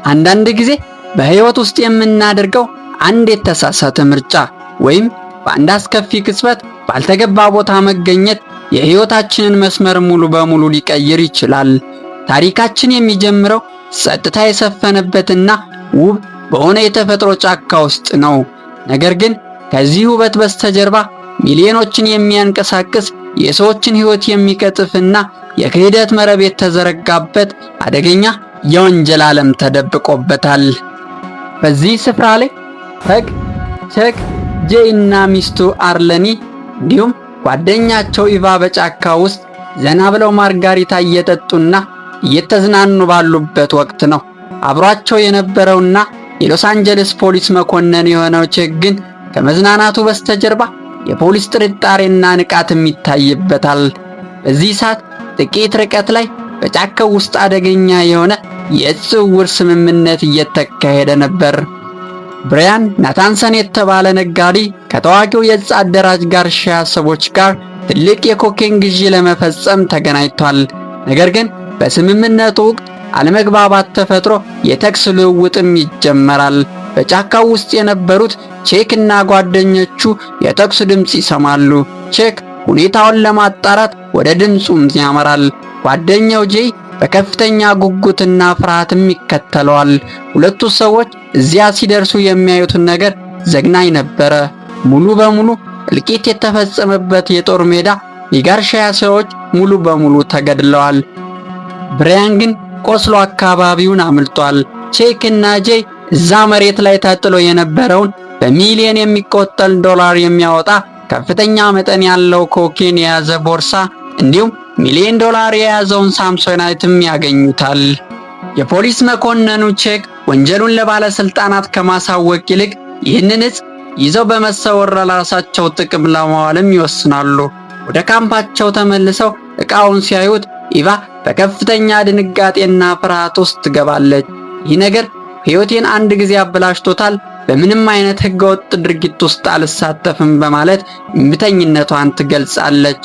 አንዳንድ ጊዜ በህይወት ውስጥ የምናደርገው አንድ የተሳሳተ ምርጫ ወይም በአንድ አስከፊ ቅጽበት ባልተገባ ቦታ መገኘት የህይወታችንን መስመር ሙሉ በሙሉ ሊቀይር ይችላል። ታሪካችን የሚጀምረው ጸጥታ የሰፈነበትና ውብ በሆነ የተፈጥሮ ጫካ ውስጥ ነው። ነገር ግን ከዚህ ውበት በስተጀርባ ሚሊዮኖችን የሚያንቀሳቅስ የሰዎችን ህይወት የሚቀጥፍና የክህደት መረብ የተዘረጋበት አደገኛ የወንጀል ዓለም ተደብቆበታል። በዚህ ስፍራ ላይ ተግ፣ ቼክ፣ ጄይ እና ሚስቱ አርለኒ እንዲሁም ጓደኛቸው ኢቫ በጫካ ውስጥ ዘና ብለው ማርጋሪታ እየጠጡና እየተዝናኑ ባሉበት ወቅት ነው። አብሯቸው የነበረውና የሎስ አንጀለስ ፖሊስ መኮንን የሆነው ቼክ ግን ከመዝናናቱ በስተጀርባ የፖሊስ ጥርጣሬና ንቃትም ይታይበታል። በዚህ ሰዓት ጥቂት ርቀት ላይ በጫካው ውስጥ አደገኛ የሆነ የእጽ ዝውውር ስምምነት እየተካሄደ ነበር። ብራያን ናታንሰን የተባለ ነጋዴ ከታዋቂው የእጽ አደራጅ ጋርሺያ ሰዎች ጋር ትልቅ የኮኬን ግዢ ለመፈጸም ተገናኝቷል። ነገር ግን በስምምነቱ ወቅት አለመግባባት ተፈጥሮ የተኩስ ልውውጥም ይጀመራል። በጫካው ውስጥ የነበሩት ቼክ እና ጓደኞቹ የተኩስ ድምጽ ይሰማሉ። ቼክ ሁኔታውን ለማጣራት ወደ ድምጹም ያመራል። ጓደኛው ጄይ በከፍተኛ ጉጉትና ፍርሃትም ይከተለዋል። ሁለቱ ሰዎች እዚያ ሲደርሱ የሚያዩትን ነገር ዘግናኝ ነበረ። ሙሉ በሙሉ እልቂት የተፈጸመበት የጦር ሜዳ፣ የጋርሺያ ሰዎች ሙሉ በሙሉ ተገድለዋል። ብራያን ግን ቆስሎ አካባቢውን አምልጧል። ቼክ እና ጄይ እዛ መሬት ላይ ተጥሎ የነበረውን በሚሊዮን የሚቆጠር ዶላር የሚያወጣ ከፍተኛ መጠን ያለው ኮኬን የያዘ ቦርሳ እንዲሁም ሚሊዮን ዶላር የያዘውን ሳምሶናይትም ያገኙታል። የፖሊስ መኮንኑ ቼክ ወንጀሉን ለባለስልጣናት ከማሳወቅ ይልቅ ይህንን እጽ ይዘው በመሰወር ለራሳቸው ጥቅም ለማዋልም ይወስናሉ። ወደ ካምፓቸው ተመልሰው ዕቃውን ሲያዩት ኢቫ በከፍተኛ ድንጋጤና ፍርሃት ውስጥ ትገባለች። ይህ ነገር ሕይወቴን አንድ ጊዜ አበላሽቶታል፣ በምንም አይነት ህገወጥ ድርጊት ውስጥ አልሳተፍም በማለት እምቢተኝነቷን ትገልጻለች።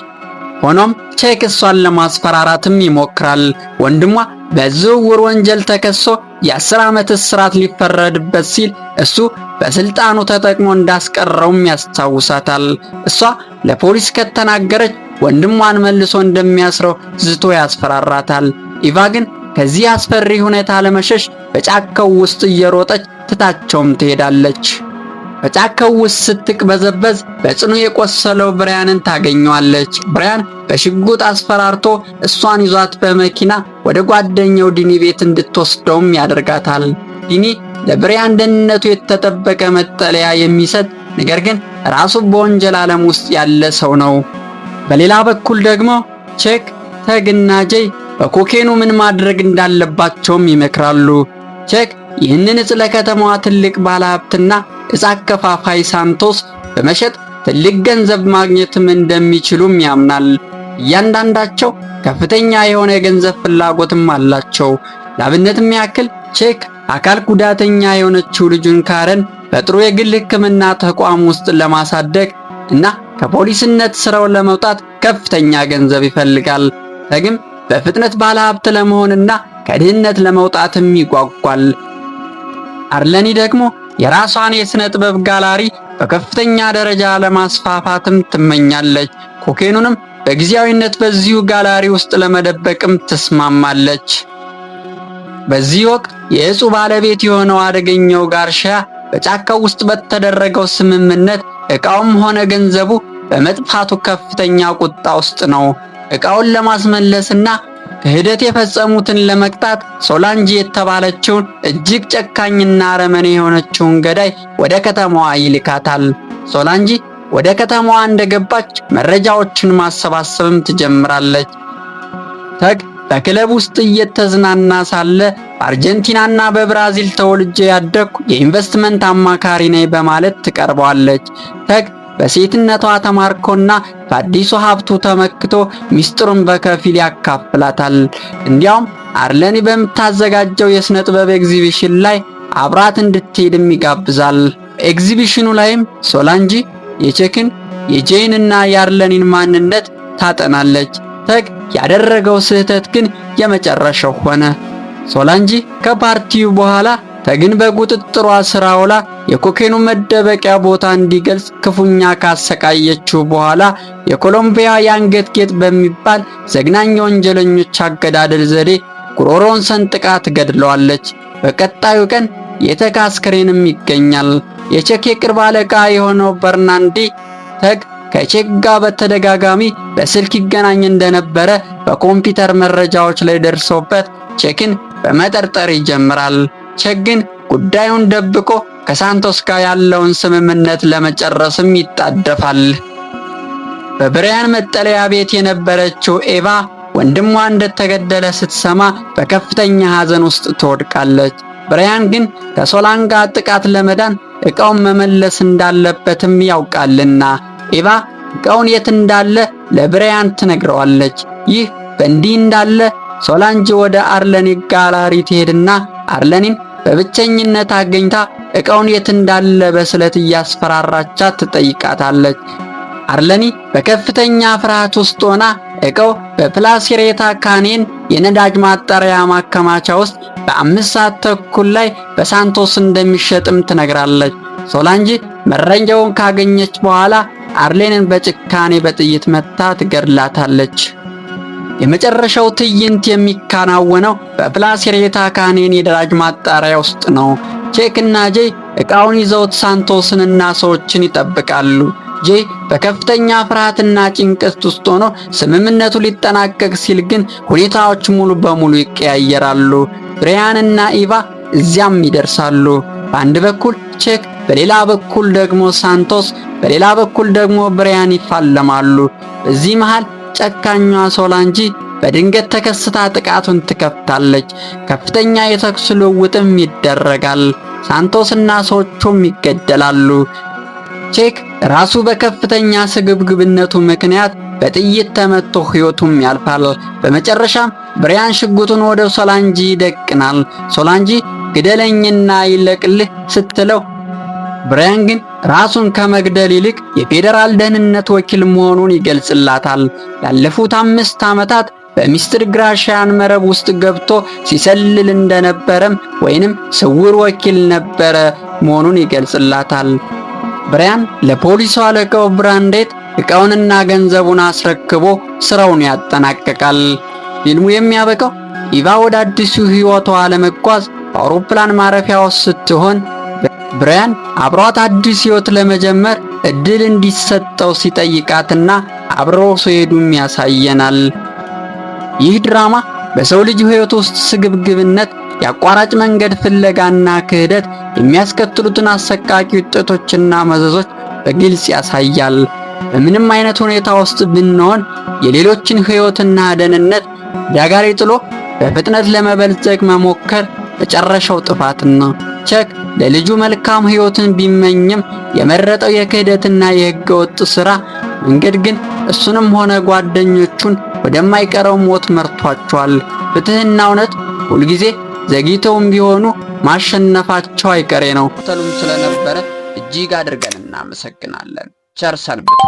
ሆኖም ቼክ እሷን ለማስፈራራትም ይሞክራል። ወንድሟ በዝውውር ወንጀል ተከሶ የ10 ዓመት እስራት ሊፈረድበት ሲል እሱ በስልጣኑ ተጠቅሞ እንዳስቀረውም ያስታውሳታል። እሷ ለፖሊስ ከተናገረች ወንድሟን መልሶ እንደሚያስረው ዝቶ ያስፈራራታል። ኢቫ ግን ከዚህ አስፈሪ ሁኔታ ለመሸሽ በጫካው ውስጥ እየሮጠች ትታቸውም ትሄዳለች። በጫካው ውስጥ ስትቅበዘበዝ በጽኑ የቆሰለው ብራያንን ታገኘዋለች። ብራያን በሽጉጥ አስፈራርቶ እሷን ይዟት በመኪና ወደ ጓደኛው ዲኒ ቤት እንድትወስደውም ያደርጋታል። ዲኒ ለብራያን ደህንነቱ የተጠበቀ መጠለያ የሚሰጥ ነገር ግን ራሱ በወንጀል ዓለም ውስጥ ያለ ሰው ነው። በሌላ በኩል ደግሞ ቼክ፣ ተግ እና ጄይ በኮኬኑ ምን ማድረግ እንዳለባቸውም ይመክራሉ። ቼክ ይህንን እጽ ለከተማዋ ትልቅ ባለሀብትና እጽ አከፋፋይ ሳንቶስ በመሸጥ ትልቅ ገንዘብ ማግኘትም እንደሚችሉም ያምናል። እያንዳንዳቸው ከፍተኛ የሆነ የገንዘብ ፍላጎትም አላቸው። ለአብነትም ያክል ቼክ አካል ጉዳተኛ የሆነችው ልጁን ካረን በጥሩ የግል ሕክምና ተቋም ውስጥ ለማሳደግ እና ከፖሊስነት ስራው ለመውጣት ከፍተኛ ገንዘብ ይፈልጋል። ተግም በፍጥነት ባለሀብት ለመሆንና ከድህነት ለመውጣትም ይጓጓል። አርለኒ ደግሞ የራሷን የሥነ ጥበብ ጋላሪ በከፍተኛ ደረጃ ለማስፋፋትም ትመኛለች። ኮኬኑንም በጊዜያዊነት በዚሁ ጋላሪ ውስጥ ለመደበቅም ትስማማለች። በዚህ ወቅት የእጹ ባለቤት የሆነው አደገኛው ጋርሺያ በጫካው ውስጥ በተደረገው ስምምነት ዕቃውም ሆነ ገንዘቡ በመጥፋቱ ከፍተኛ ቁጣ ውስጥ ነው። ዕቃውን ለማስመለስና ክህደት የፈጸሙትን ለመቅጣት ሶላንጂ የተባለችውን እጅግ ጨካኝና አረመኔ የሆነችውን ገዳይ ወደ ከተማዋ ይልካታል። ሶላንጂ ወደ ከተማዋ እንደገባች መረጃዎችን ማሰባሰብም ትጀምራለች። ተግ በክለብ ውስጥ እየተዝናና ሳለ በአርጀንቲናና በብራዚል ተወልጄ ያደግኩ የኢንቨስትመንት አማካሪ ነኝ በማለት ትቀርበዋለች። ተግ በሴትነቷ ተማርኮና በአዲሱ ሀብቱ ተመክቶ ሚስጥሩን በከፊል ያካፍላታል። እንዲያውም አርለኒ በምታዘጋጀው የሥነ ጥበብ ኤግዚቢሽን ላይ አብራት እንድትሄድም ይጋብዛል። ኤግዚቢሽኑ ላይም ሶላንጂ የቼክን የጄይንና የአርለኒን ማንነት ታጠናለች። ተግ ያደረገው ስህተት ግን የመጨረሻው ሆነ። ሶላንጂ ከፓርቲው በኋላ ተግን በቁጥጥሯ ስር አውላ የኮኬኑ መደበቂያ ቦታ እንዲገልጽ ክፉኛ ካሰቃየችው በኋላ የኮሎምቢያ የአንገት ጌጥ በሚባል ዘግናኝ ወንጀለኞች አገዳደል ዘዴ ጉሮሮን ሰንጥቃ ትገድለዋለች። በቀጣዩ ቀን የተግ አስክሬንም ይገኛል። የቼክ የቅርብ አለቃ የሆነው በርናንዲ ተግ ከቼክ ጋር በተደጋጋሚ በስልክ ይገናኝ እንደነበረ በኮምፒውተር መረጃዎች ላይ ደርሶበት ቼክን በመጠርጠር ይጀምራል። ቼክ ግን ጉዳዩን ደብቆ ከሳንቶስ ጋር ያለውን ስምምነት ለመጨረስም ይጣደፋል። በብሪያን መጠለያ ቤት የነበረችው ኤቫ ወንድሟ እንደተገደለ ስትሰማ በከፍተኛ ሐዘን ውስጥ ትወድቃለች። ብሪያን ግን ከሶላን ጋር ጥቃት ለመዳን ዕቃውን መመለስ እንዳለበትም ያውቃልና ኤቫ ዕቃውን የት እንዳለ ለብሪያን ትነግረዋለች። ይህ በእንዲህ እንዳለ ሶላንጅ ወደ አርለኒ ጋላሪ ትሄድና አርለኒን በብቸኝነት አገኝታ ዕቃውን የት እንዳለ በስለት እያስፈራራቻት ትጠይቃታለች። አርለኒ በከፍተኛ ፍርሃት ውስጥ ሆና ዕቃው በፕላሲሬታ ካኔን የነዳጅ ማጣሪያ ማከማቻ ውስጥ በ5 ሰዓት ተኩል ላይ በሳንቶስ እንደሚሸጥም ትነግራለች። ሶላንጅ መረጃውን ካገኘች በኋላ አርሌንን በጭካኔ በጥይት መታ ትገድላታለች። የመጨረሻው ትዕይንት የሚከናወነው በፕላሲሬታ ካኔን የነዳጅ ማጣሪያ ውስጥ ነው። ቼክ እና ጄይ ዕቃውን ይዘውት ሳንቶስንና ሰዎችን ይጠብቃሉ። ጄይ በከፍተኛ ፍርሃትና ጭንቀት ውስጥ ሆኖ ስምምነቱ ሊጠናቀቅ ሲል ግን ሁኔታዎች ሙሉ በሙሉ ይቀያየራሉ። ብሪያን እና ኢቫ እዚያም ይደርሳሉ። በአንድ በኩል ቼክ፣ በሌላ በኩል ደግሞ ሳንቶስ፣ በሌላ በኩል ደግሞ ብሪያን ይፋለማሉ። በዚህ መሃል ጨካኟ ሶላንጂ በድንገት ተከስታ ጥቃቱን ትከፍታለች። ከፍተኛ የተኩስ ልውውጥም ይደረጋል። ሳንቶስና ሰዎቹም ይገደላሉ። ቼክ ራሱ በከፍተኛ ስግብግብነቱ ምክንያት በጥይት ተመቶ ሕይወቱም ያልፋል። በመጨረሻም ብሪያን ሽጉጡን ወደ ሶላንጂ ይደቅናል። ሶላንጂ ግደለኝና ይለቅልህ ስትለው ብሪያን ግን ራሱን ከመግደል ይልቅ የፌዴራል ደህንነት ወኪል መሆኑን ይገልጽላታል። ላለፉት 5 ዓመታት በሚስተር ግራሻያን መረብ ውስጥ ገብቶ ሲሰልል እንደነበረም ወይንም ስውር ወኪል ነበረ መሆኑን ይገልጽላታል። ብሪያን ለፖሊሱ አለቃው ብራንዴት ዕቃውንና ገንዘቡን አስረክቦ ስራውን ያጠናቅቃል። ፊልሙ የሚያበቃው ኢቫ ወደ አዲሱ ሕይወቷ ለመጓዝ በአውሮፕላን ማረፊያ ውስጥ ስትሆን ብሪያን አብሯት አዲስ ሕይወት ለመጀመር እድል እንዲሰጠው ሲጠይቃትና አብረው ሲሄዱም ያሳየናል። ይህ ድራማ በሰው ልጅ ሕይወት ውስጥ ስግብግብነት፣ የአቋራጭ መንገድ ፍለጋና ክህደት የሚያስከትሉትን አሰቃቂ ውጤቶችና መዘዞች በግልጽ ያሳያል። በምንም አይነት ሁኔታ ውስጥ ብንሆን የሌሎችን ሕይወትና ደህንነት አደጋ ላይ ጥሎ በፍጥነት ለመበልጸግ መሞከር መጨረሻው ጥፋት ነው። ቼክ ለልጁ መልካም ሕይወትን ቢመኝም የመረጠው የክህደትና የሕገወጥ ሥራ መንገድ ግን እሱንም ሆነ ጓደኞቹን ወደማይቀረው ሞት መርቷቸዋል። ፍትህና እውነት ሁልጊዜ ዘግይተውም ቢሆኑ ማሸነፋቸው አይቀሬ ነው። ተሉም ስለነበረ እጅግ አድርገን እናመሰግናለን። ቸር ሰንብቱ።